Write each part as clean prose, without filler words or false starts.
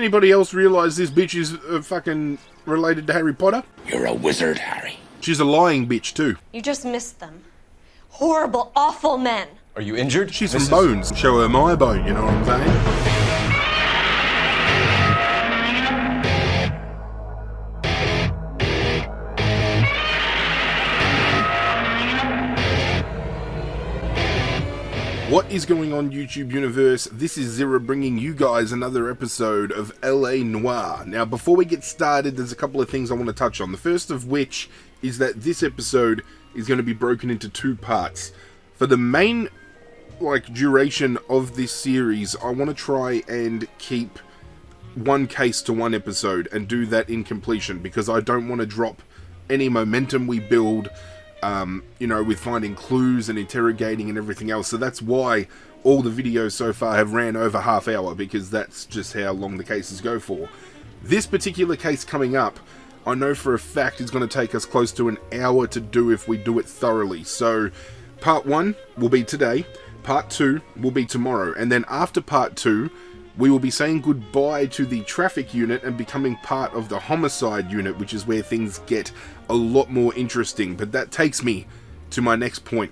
anybody else realise this bitch is fucking related to Harry Potter? You're a wizard, Harry. She's a lying bitch too. You just missed them. Horrible, awful men. Are you injured? She's from Bones. Show her my bone, you know what I'm saying? What is going on, YouTube universe? This is Zirra bringing you guys another episode of LA Noire. Now, before we get started, there's a couple of things I want to touch on. The first of which is that this episode is going to be broken into two parts. For the main duration of this series, I want to try and keep one case to one episode and do that in completion, because I don't want to drop any momentum we build, with finding clues and interrogating and everything else. So that's why all the videos so far have ran over half hour, because that's just how long the cases go for. This particular case coming up, I know for a fact it's going to take us close to an hour to do if we do it thoroughly. So part 1 will be today, part 2 will be tomorrow, and then after part 2 we will be saying goodbye to the traffic unit and becoming part of the homicide unit, which is where things get a lot more interesting. But that takes me to my next point.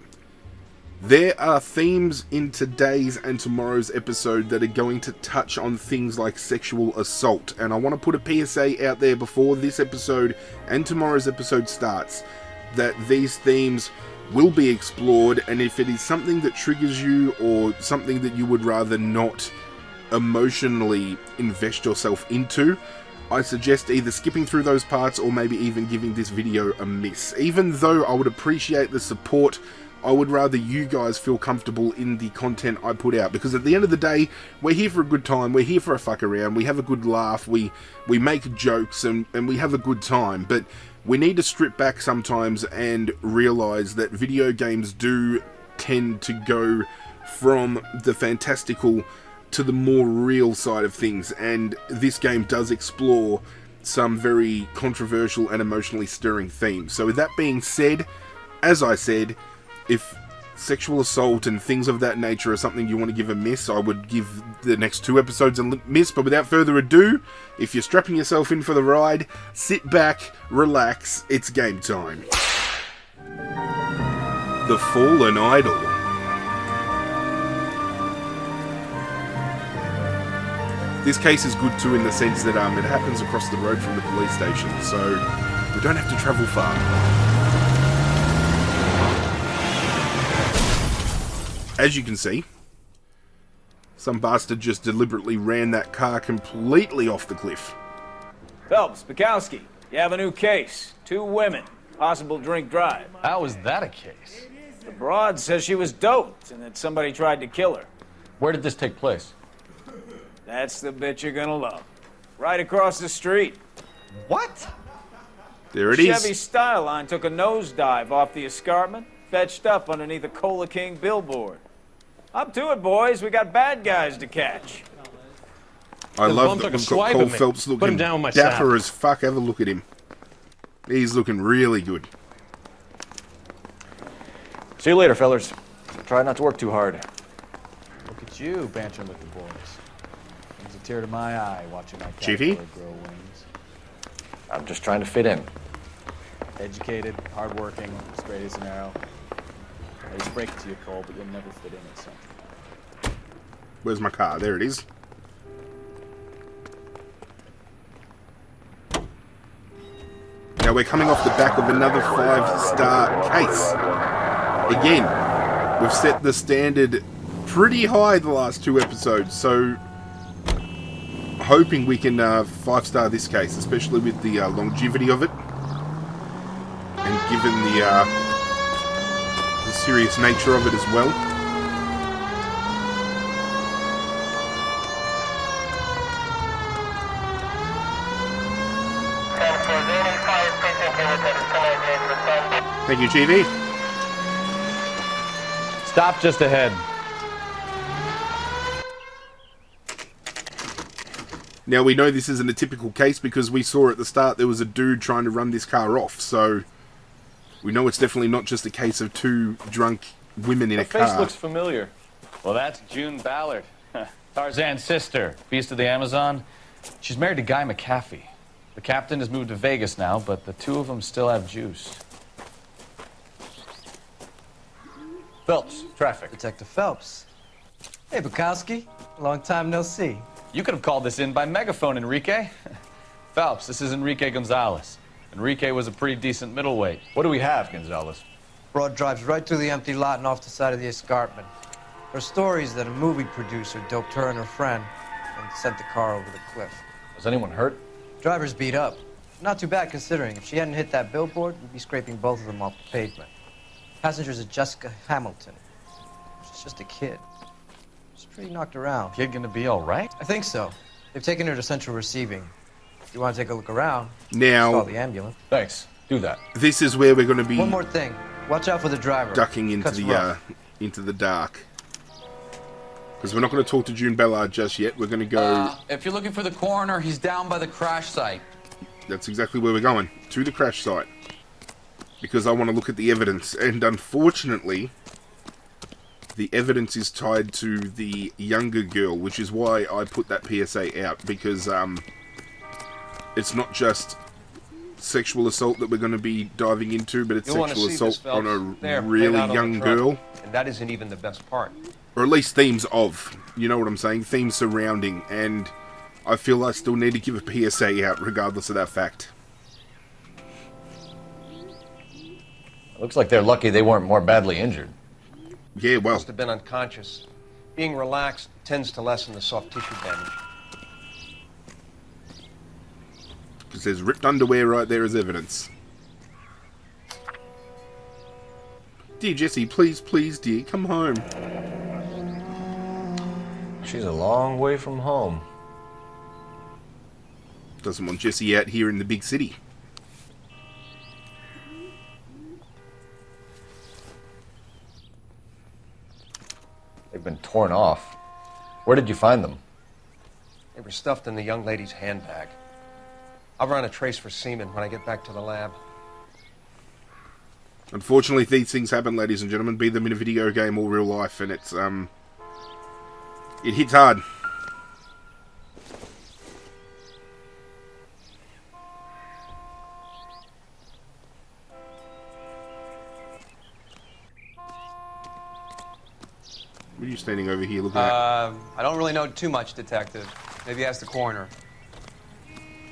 There are themes in today's and tomorrow's episode that are going to touch on things like sexual assault, and I want to put a PSA out there before this episode and tomorrow's episode starts, that these themes will be explored, and if it is something that triggers you or something that you would rather not emotionally invest yourself into, I suggest either skipping through those parts or maybe even giving this video a miss. Even though I would appreciate the support, I would rather you guys feel comfortable in the content I put out, because at the end of the day, we're here for a good time, we're here for a fuck around, we have a good laugh, we make jokes and we have a good time, but we need to strip back sometimes and realise that video games do tend to go from the fantastical to the more real side of things, and this game does explore some very controversial and emotionally stirring themes. So with that being said, as I said, if sexual assault and things of that nature are something you want to give a miss, I would give the next 2 episodes a miss. But without further ado, if you're strapping yourself in for the ride, sit back, relax, it's game time. The Fallen Idol. This case is good too in the sense that it happens across the road from the police station, so we don't have to travel far. As you can see, some bastard just deliberately ran that car completely off the cliff. Phelps, Bukowski, you have a new case. 2 women, possible drink drive. How is that a case? The broad says she was doped and that somebody tried to kill her. Where did this take place? That's the bit you're gonna love. Right across the street. What? There it is. Chevy Styline took a nosedive off the escarpment, fetched up underneath a Cola King billboard. Up to it, boys. We got bad guys to catch. I love that we've got Cole Phelps looking dapper as fuck. Have a look at him. He's looking really good. See you later, fellers. Try not to work too hard. Look at you bantering with the boys. Brings a tear to my eye watching my Chiefy? caterpillar grow wings. I'm just trying to fit in. Educated, hardworking, straight as an arrow. I just break it to you, Cole, but you'll never fit in at something. Where's my car? There it is. Now we're coming off the back of another 5-star case. Again, we've set the standard pretty high the last 2 episodes, so hoping we can 5-star this case, especially with the longevity of it, and given the serious nature of it as well. Thank you, TV. Stop just ahead. Now, we know this isn't a typical case because we saw at the start there was a dude trying to run this car off, so we know it's definitely not just a case of 2 drunk women in a car. Her face looks familiar. Well, that's June Ballard, Tarzan's sister, Beast of the Amazon. She's married to Guy McAfee. The captain has moved to Vegas now, but the two of them still have juice. Phelps, traffic. Detective Phelps. Hey, Bukowski. Long time no see. You could have called this in by megaphone, Enrique. Phelps, this is Enrique Gonzalez. Enrique was a pretty decent middleweight. What do we have, Gonzalez? Broad drives right through the empty lot and off the side of the escarpment. Her story is that a movie producer doped her and her friend and sent the car over the cliff. Was anyone hurt? Driver's beat up. Not too bad considering. If she hadn't hit that billboard, we'd be scraping both of them off the pavement. Passenger's a Jessica Hamilton. She's just a kid. She's pretty knocked around. Kid gonna be all right? I think so. They've taken her to central receiving. If you want to take a look around, Now, call the ambulance. Thanks. Do that. this is where we're going to be One more thing. Watch out for the driver. ducking into Cuts rough. the dark. Because we're not going to talk to June Ballard just yet. We're going to go... If you're looking for the coroner, he's down by the crash site. That's exactly where we're going. To the crash site. Because I want to look at the evidence. And unfortunately, the evidence is tied to the younger girl, which is why I put that PSA out. Because it's not just sexual assault that we're going to be diving into, but it's sexual assault on a really young girl. And that isn't even the best part. Or at least themes of. You know what I'm saying? Themes surrounding. And I feel I still need to give a PSA out regardless of that fact. Looks like they're lucky they weren't more badly injured. Yeah, well, Must have been unconscious. Being relaxed tends to lessen the soft tissue damage. because there's ripped underwear right there as evidence. Dear Jessie, please, please, dear, come home. She's a long way from home. Doesn't want Jessie out here in the big city. They've been torn off. Where did you find them? They were stuffed in the young lady's handbag. I'll run a trace for semen when I get back to the lab. Unfortunately, these things happen, ladies and gentlemen, be them in a video game or real life, and it's, it hits hard. What are you standing over here looking at? I don't really know too much, Detective. Maybe ask the coroner.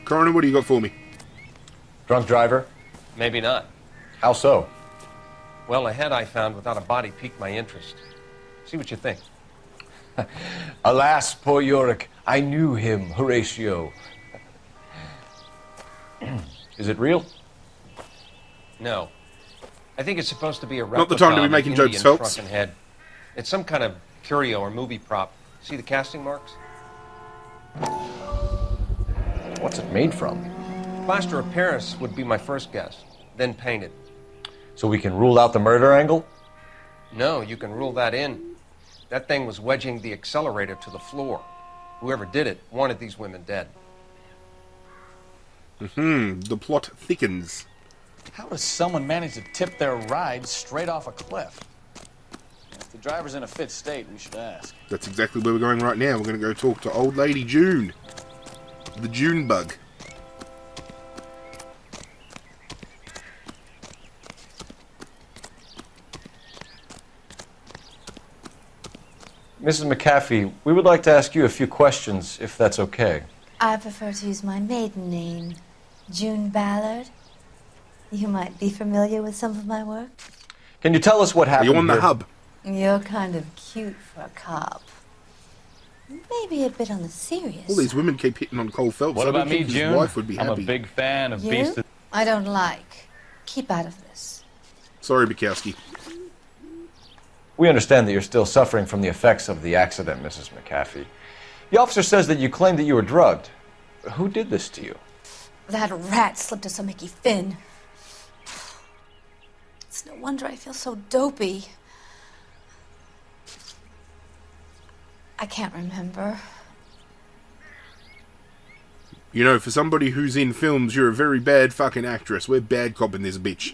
Coroner, what do you got for me? Drunk driver? Maybe not. How so? Well, a head I found without a body piqued my interest. See what you think. Alas, poor Yorick. I knew him, Horatio. Is it real? No. I think it's supposed to be a replica. Not the time to be of making an jokes, Indian Phelps. shrunken head. It's some kind of curio or movie prop. See the casting marks? What's it made from? Plaster of Paris would be my first guess, then painted. So we can rule out the murder angle? No, you can rule that in. That thing was wedging the accelerator to the floor. Whoever did it wanted these women dead. The plot thickens. How does someone manage to tip their ride straight off a cliff? If the driver's in a fit state, we should ask. That's exactly where we're going right now. We're going to go talk to old lady June. The June bug. Mrs. McAfee, we would like to ask you a few questions, if that's okay. I prefer to use my maiden name, June Ballard. You might be familiar with some of my work. Can you tell us what Are happened you on the here? hub? You're kind of cute for a cop. Maybe a bit on the serious All these side. women keep hitting on Cole Phelps. What I about don't me, think his June? wife would be I'm happy. a big fan of You? Beast. I don't like. Keep out of this. Sorry, Bukowski. We understand that you're still suffering from the effects of the accident, Mrs. McAfee. The officer says that you claimed that you were drugged. Who did this to you? That rat slipped us a Mickey Finn. It's no wonder I feel so dopey. I can't remember. You know, for somebody who's in films, you're a very bad fucking actress. We're bad cop in this bitch.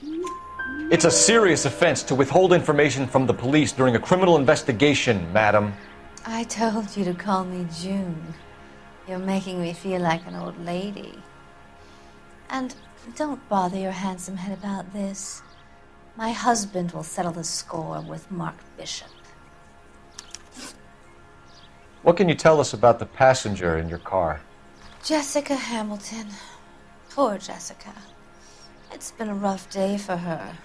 It's a serious offense to withhold information from the police during a criminal investigation, madam. I told you to call me June. You're making me feel like an old lady. And don't bother your handsome head about this. My husband will settle the score with Mark Bishop. What can you tell us about the passenger in your car? Jessica Hamilton. Poor Jessica. It's been a rough day for her.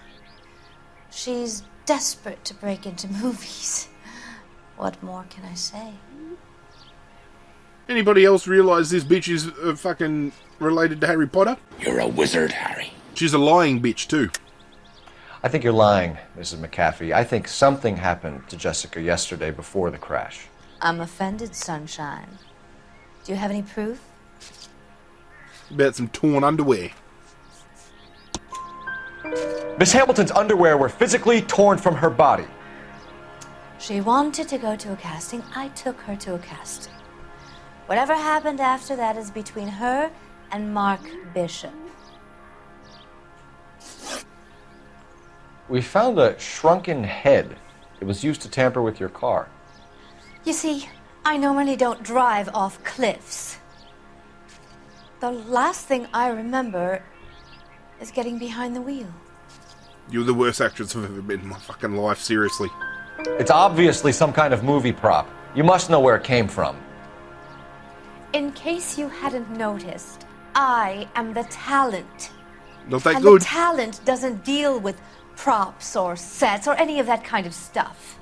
She's desperate to break into movies. What more can I say? Anybody else realize this bitch is fucking related to Harry Potter? You're a wizard, Harry. She's a lying bitch, too. I think you're lying, Mrs. McAfee. I think something happened to Jessica yesterday before the crash. I'm offended, Sunshine. Do you have any proof? About some torn underwear. Miss Hamilton's underwear were physically torn from her body. She wanted to go to a casting. I took her to a casting. Whatever happened after that is between her and Mark Bishop. We found a shrunken head. It was used to tamper with your car. You see, I normally don't drive off cliffs. The last thing I remember is getting behind the wheel. You're the worst actress I've ever been in my fucking life, seriously. It's obviously some kind of movie prop. You must know where it came from. In case you hadn't noticed, I am the talent. Not that and good. The talent doesn't deal with props or sets or any of that kind of stuff.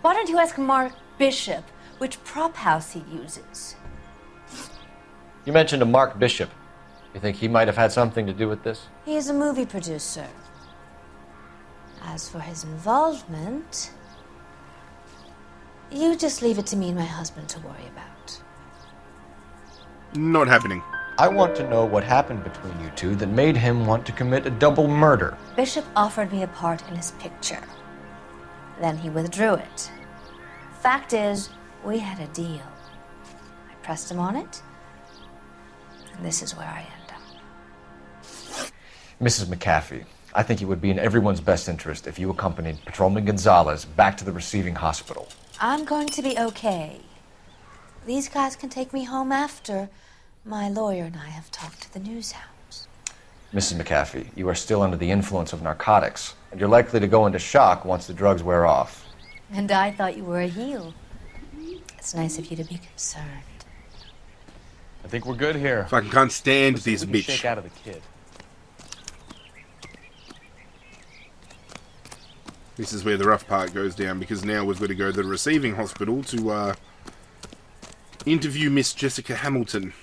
Why don't you ask Mark Bishop which prop house he uses? You mentioned a Mark Bishop. You think he might have had something to do with this? He is a movie producer. As for his involvement, you just leave it to me and my husband to worry about. Not happening. I want to know what happened between you two that made him want to commit a double murder. Bishop offered me a part in his picture. Then he withdrew it. Fact is, we had a deal. I pressed him on it, and this is where I end up. Mrs. McAfee, I think it would be in everyone's best interest if you accompanied Patrolman Gonzalez back to the receiving hospital. I'm going to be okay. These guys can take me home after my lawyer and I have talked to the news hounds. Mrs. McAfee, you are still under the influence of narcotics, and you're likely to go into shock once the drugs wear off. And I thought you were a heel. It's nice of you to be concerned. I think we're good here. Fucking can't stand this We can bitch. shake out of the kid. This is where the rough part goes down, because now we've got to go to the receiving hospital to interview Miss Jessica Hamilton.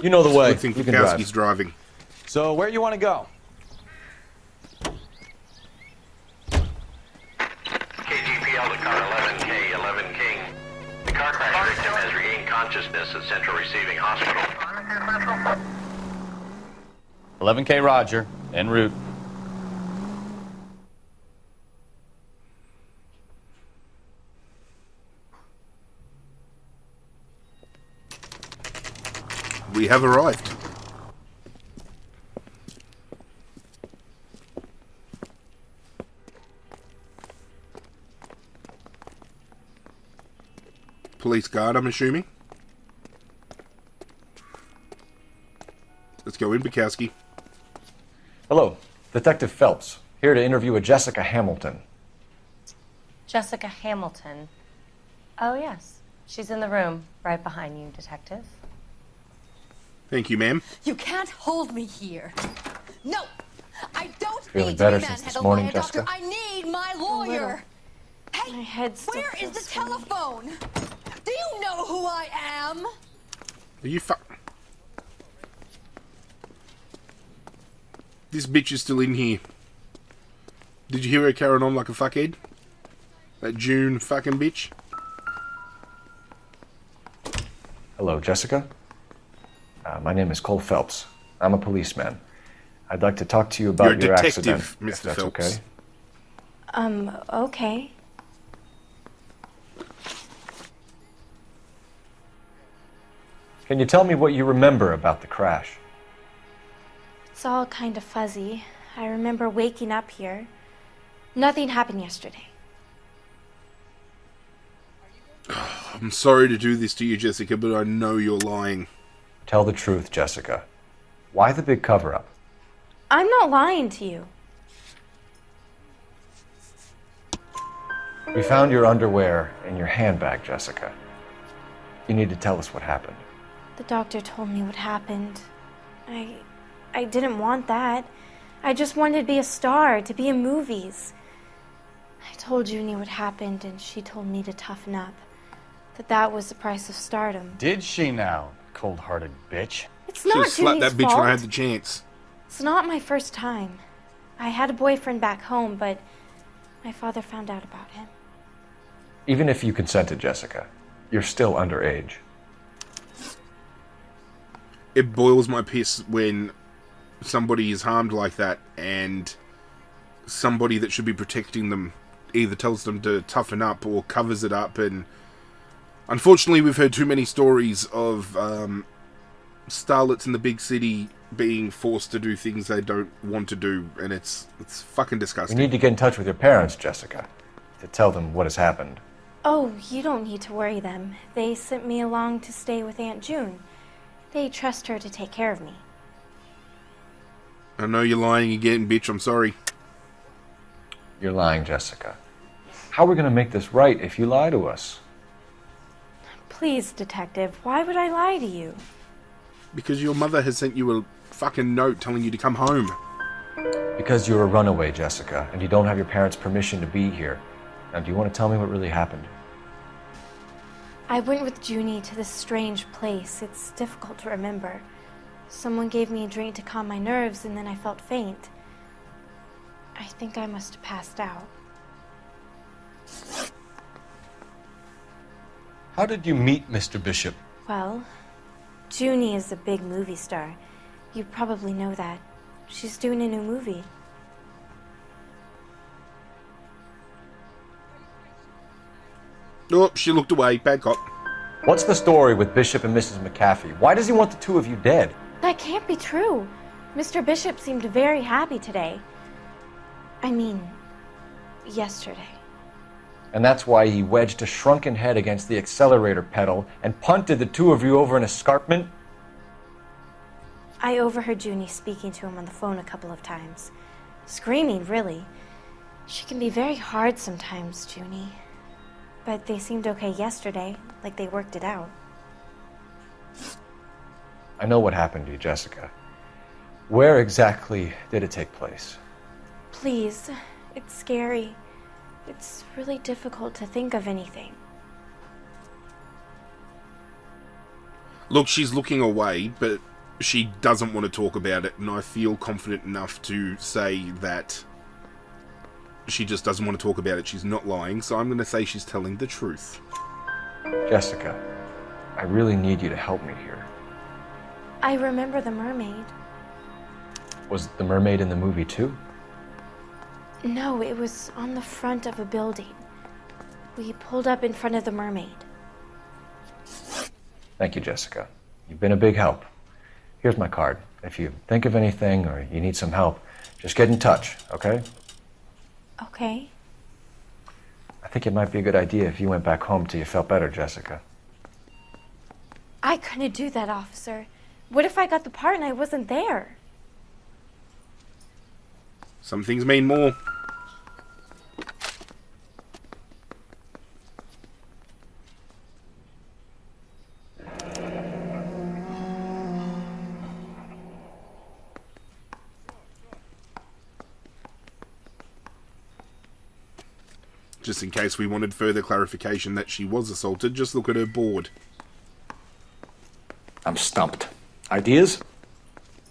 You know the way. I think You can Bukowski's drive. driving. So, where you want to go? KGPL to car 11K, 11 King. The car crash victim has regained consciousness at Central Receiving Hospital. 11K Roger, en route. We have arrived. Police guard, I'm assuming. Let's go in, Bukowski. Hello, Detective Phelps, here to interview a Jessica Hamilton. Jessica Hamilton. Oh, yes. She's in the room right behind you, Detective. Thank you, ma'am. You can't hold me here. No! I don't Feeling need better to be since this manhandled morning, by a doctor. Jessica? I need my lawyer. Hey, My head still where is feels the swimming. telephone? Do you know who I am? Are you This bitch is still in here. Did you hear her carrying on like a fuckhead? That June fucking bitch? Hello, Jessica. My name is Cole Phelps. I'm a policeman. I'd like to talk to you about You're a your detective, accident, Mr. if that's Phelps. okay. Okay. Can you tell me what you remember about the crash? It's all kind of fuzzy. I remember waking up here. Nothing happened yesterday. I'm sorry to do this to you, Jessica, but I know you're lying. Tell the truth, Jessica. Why the big cover-up? I'm not lying to you. We found your underwear in your handbag, Jessica. You need to tell us what happened. The doctor told me what happened. I didn't want that. I just wanted to be a star, to be in movies. I told Junie what happened, and she told me to toughen up. That was the price of stardom. Did she now, cold-hearted bitch? It's not Junie's slapped that bitch fault. when I had the chance. It's not my first time. I had a boyfriend back home, but my father found out about him. Even if you consented, Jessica, you're still underage. It boils my piss when somebody is harmed like that and somebody that should be protecting them either tells them to toughen up or covers it up. And unfortunately, we've heard too many stories of starlets in the big city being forced to do things they don't want to do, and it's fucking disgusting. We need to get in touch with your parents, Jessica, to tell them what has happened. Oh, you don't need to worry them. They sent me along to stay with Aunt June. They trust her to take care of me. I know you're lying again, bitch. I'm sorry. You're lying, Jessica. How are we going to make this right if you lie to us? Please, Detective, why would I lie to you? Because your mother has sent you a fucking note telling you to come home. Because you're a runaway, Jessica, and you don't have your parents' permission to be here. Now, do you want to tell me what really happened? I went with Junie to this strange place. It's difficult to remember. Someone gave me a drink to calm my nerves, and then I felt faint. I think I must have passed out. How did you meet Mr. Bishop? Well, Junie is a big movie star. You probably know that. She's doing a new movie. Oh, she looked away. Bad cop. What's the story with Bishop and Mrs. McAfee? Why does he want the two of you dead? That can't be true. Mr. Bishop seemed very happy today. I mean, yesterday. And that's why he wedged a shrunken head against the accelerator pedal and punted the two of you over an escarpment? I overheard Junie speaking to him on the phone a couple of times. Screaming, really. She can be very hard sometimes, Junie. But they seemed okay yesterday, like they worked it out. I know what happened to you, Jessica. Where exactly did it take place? Please, it's scary. It's really difficult to think of anything. Look, she's looking away, but she doesn't want to talk about it, and I feel confident enough to say that she just doesn't want to talk about it. She's not lying, so I'm going to say she's telling the truth. Jessica, I really need you to help me here. I remember the mermaid. Was the mermaid in the movie too? No, it was on the front of a building. We pulled up in front of the mermaid. Thank you, Jessica. You've been a big help. Here's my card. If you think of anything or you need some help, just get in touch, okay? Okay. I think it might be a good idea if you went back home till you felt better, Jessica. I couldn't do that, officer. What if I got the part and I wasn't there? Some things mean more. Just in case we wanted further clarification that she was assaulted, just look at her board. I'm stumped. Ideas?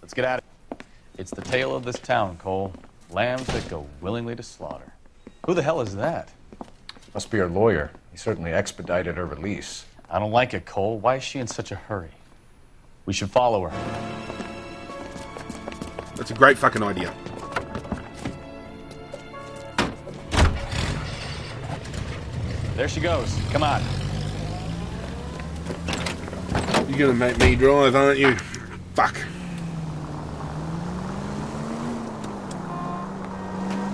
Let's get at it. It's the tale of this town, Cole. Lambs that go willingly to slaughter. Who the hell is that? Must be her lawyer. He certainly expedited her release. I don't like it, Cole. Why is she in such a hurry? We should follow her. That's a great fucking idea. There she goes. Come on. You're gonna make me drive, aren't you? Fuck.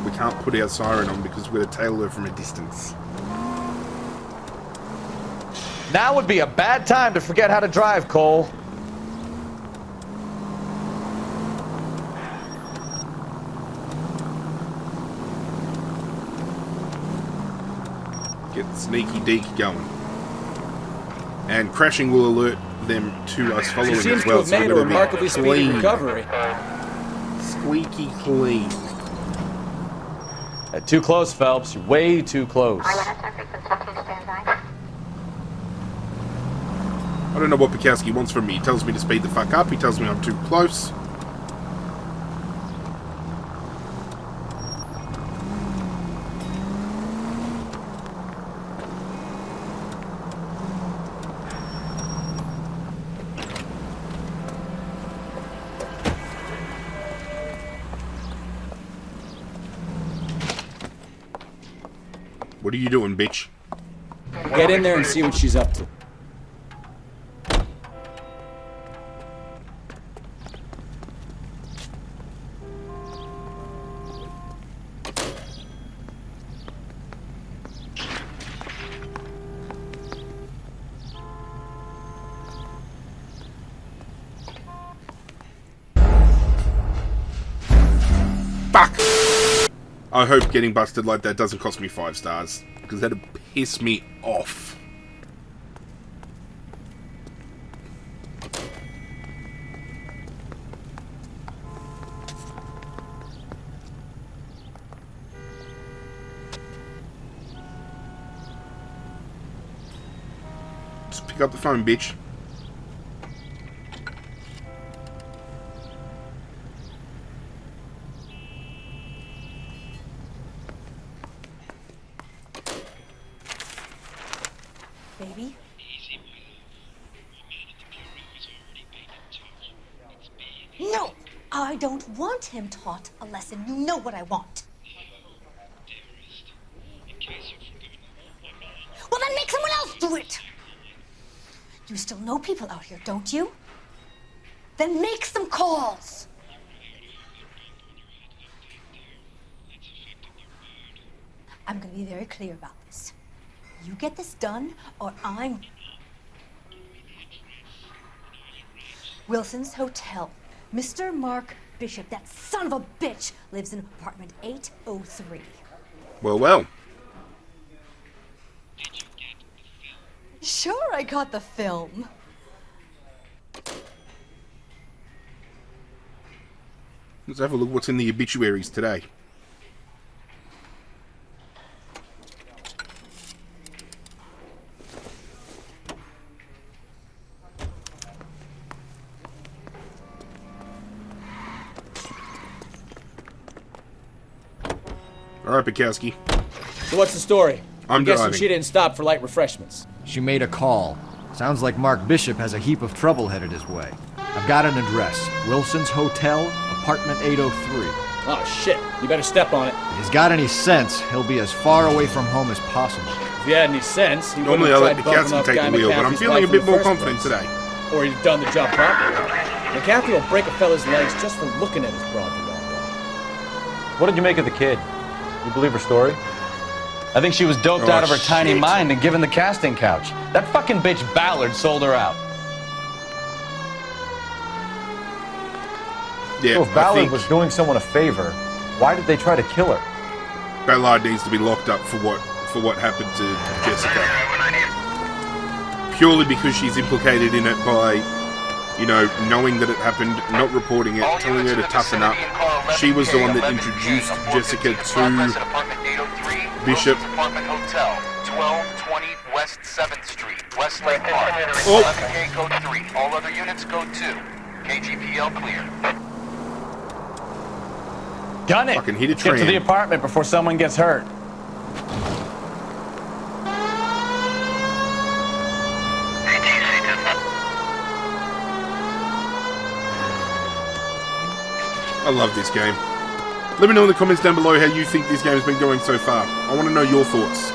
We can't put our siren on because we're gonna tail her from a distance. Now would be a bad time to forget how to drive, Cole. Get the sneaky deek going. And crashing will alert them to us following She seems as well. to have made a remarkably speedy recovery. Squeaky clean. Too close, Phelps. You're way too close. I don't know what Bukowski wants from me. He tells me to speed the fuck up. He tells me I'm too close. What are you doing, bitch? Get in there and see what she's up to. Fuck! I hope getting busted like that doesn't cost me 5 stars, because that'd piss me off. Just pick up the phone, bitch. Baby? No! I don't want him taught a lesson. You know what I want. Well, then make someone else do it! You still know people out here, don't you? Then make some calls! I'm gonna be very clear about this. You get this done, or I'm... Wilson's Hotel. Mr. Mark Bishop, that son of a bitch, lives in apartment 803. Well, well. Sure, I got the film. Let's have a look what's in the obituaries today. Alright, Bukowski. So what's the story? I'm guessing driving. she didn't stop for light refreshments. She made a call. Sounds like Mark Bishop has a heap of trouble headed his way. I've got an address. Wilson's Hotel, apartment 803. Oh, shit. You better step on it. If he's got any sense, he'll be as far away from home as possible. If he had any sense, he Normally I wouldn't let have tried bumping Bukowski up take Guy the wheel, but I'm McAfee's feeling a wife in bit the more first confident place. today. Or he'd done the job properly. McAfee will break a fella's legs just for looking at his broad the wrong way. What did you make of the kid? You believe her story? I think she was doped out of her tiny mind and given the casting couch. That fucking bitch Ballard sold her out. Yeah, So if Ballard was doing someone a favor, why did they try to kill her? Ballard needs to be locked up for what happened to Jessica. Purely because she's implicated in it by, you know, knowing that it happened, not reporting it, telling her to toughen up. She was the one that introduced Jessica to Bishop. Apartment Hotel, 1220 West 7th Street, Westlake Park. Oh. 11K code 3. All other units code 2. KGPL clear. Gun it! Fucking hit a Get to tram. the apartment before someone gets hurt. I love this game. Let me know in the comments down below how you think this game has been going so far. I want to know your thoughts.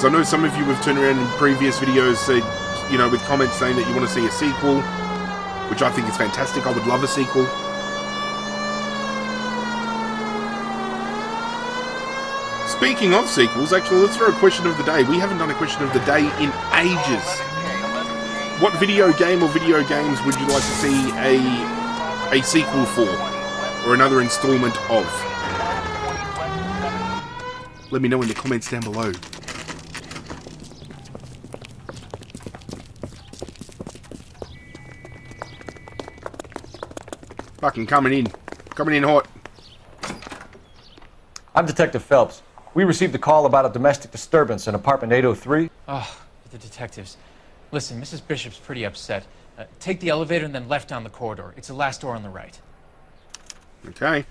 So I know some of you have turned around in previous videos, said, you know, with comments saying that you want to see a sequel, which I think is fantastic. I would love a sequel. Speaking of sequels, actually, let's throw a question of the day. We haven't done a question of the day in ages. What video game or video games would you like to see a sequel for? Or another installment of? Let me know in the comments down below. Fucking coming in hot. I'm Detective Phelps. We received a call about a domestic disturbance in apartment 803. Oh, the detectives. Listen, Mrs. Bishop's pretty upset. Take the elevator and then left down the corridor. It's the last door on the right. Okay.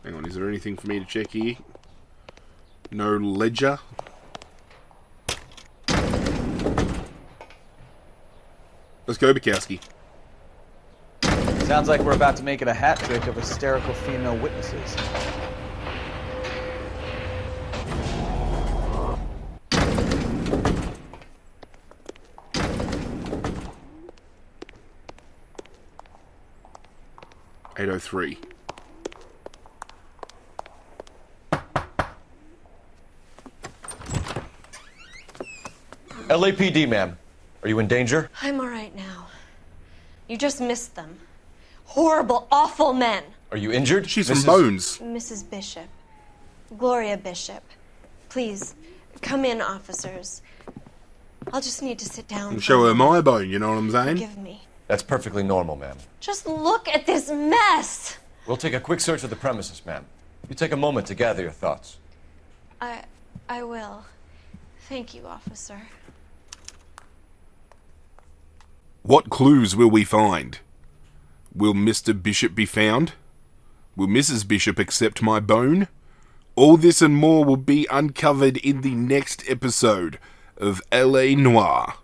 Hang on, is there anything for me to check here? No ledger. Let's go, Bukowski. Sounds like we're about to make it a hat trick of hysterical female witnesses. .803. LAPD, ma'am. Are you in danger? I'm all right now. You just missed them. Horrible, awful men. Are you injured? She's from Bones. Mrs. Bishop. Gloria Bishop. Please, come in, officers. I'll just need to sit down. And show her my bone, you know what I'm saying? Forgive me. That's perfectly normal, ma'am. Just look at this mess. We'll take a quick search of the premises, ma'am. You take a moment to gather your thoughts. I will. Thank you, officer. What clues will we find? Will Mr. Bishop be found? Will Mrs. Bishop accept my bone? All this and more will be uncovered in the next episode of LA Noire.